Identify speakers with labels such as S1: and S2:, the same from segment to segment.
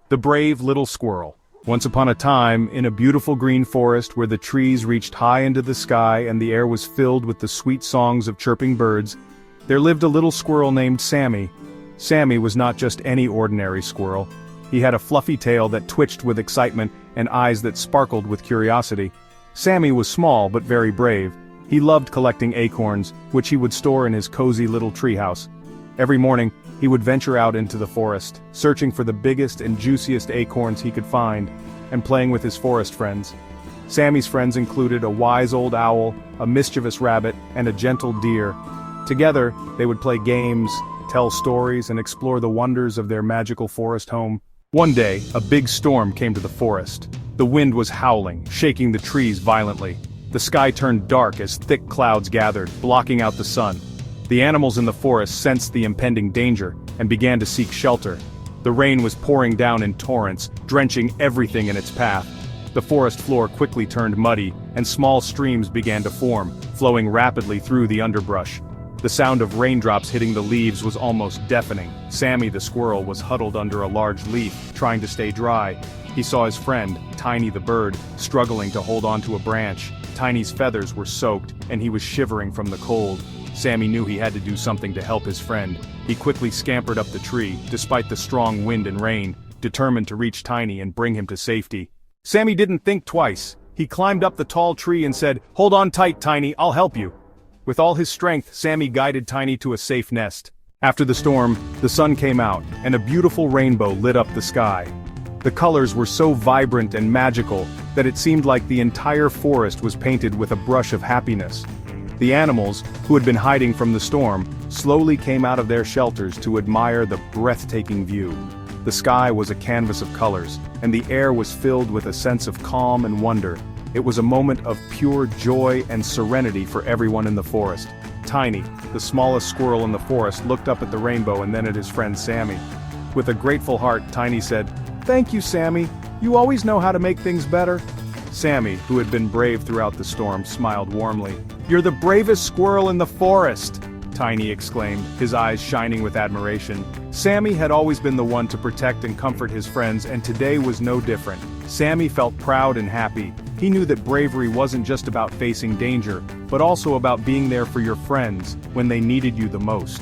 S1: The brave little squirrel. Once upon a time, in a beautiful green forest where the trees reached high into the sky and the air was filled with the sweet songs of chirping birds, there lived a little squirrel named Sammy. Sammy was not just any ordinary squirrel. He had a fluffy tail that twitched with excitement and eyes that sparkled with curiosity. Sammy was small but very brave. He loved collecting acorns, which he would store in his cozy little treehouse. Every morning, he would venture out into the forest, searching for the biggest and juiciest acorns he could find, and playing with his forest friends. Sammy's friends included a wise old owl, a mischievous rabbit, and a gentle deer. Together, they would play games, tell stories, and explore the wonders of their magical forest home. One day, a big storm came to the forest. The wind was howling, shaking the trees violently. The sky turned dark as thick clouds gathered, blocking out the sun. The animals in the forest sensed the impending danger and began to seek shelter. The rain was pouring down in torrents, drenching everything in its path. The forest floor quickly turned muddy, and small streams began to form, flowing rapidly through the underbrush. The sound of raindrops hitting the leaves was almost deafening. Sammy the squirrel was huddled under a large leaf, trying to stay dry. He saw his friend, Tiny the bird, struggling to hold onto a branch. Tiny's feathers were soaked, and he was shivering from the cold. Sammy knew he had to do something to help his friend. He quickly scampered up the tree, despite the strong wind and rain, determined to reach Tiny and bring him to safety. Sammy didn't think twice. He climbed up the tall tree and said, "Hold on tight, Tiny, I'll help you." With all his strength, Sammy guided Tiny to a safe nest. After the storm, the sun came out, and a beautiful rainbow lit up the sky. The colors were so vibrant and magical that it seemed like the entire forest was painted with a brush of happiness. The animals, who had been hiding from the storm, slowly came out of their shelters to admire the breathtaking view. The sky was a canvas of colors, and the air was filled with a sense of calm and wonder. It was a moment of pure joy and serenity for everyone in the forest. Tiny, the smallest squirrel in the forest, looked up at the rainbow and then at his friend Sammy. With a grateful heart, Tiny said, "Thank you, Sammy. You always know how to make things better." Sammy, who had been brave throughout the storm, smiled warmly. "You're the bravest squirrel in the forest!" Tiny exclaimed, his eyes shining with admiration. Sammy had always been the one to protect and comfort his friends, and today was no different. Sammy felt proud and happy. He knew that bravery wasn't just about facing danger, but also about being there for your friends when they needed you the most.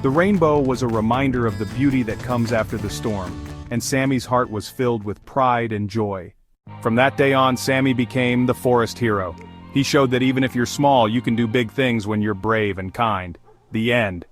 S1: The rainbow was a reminder of the beauty that comes after the storm, and Sammy's heart was filled with pride and joy. From that day on, Sammy became the forest hero. He showed that even if you're small, you can do big things when you're brave and kind. The end.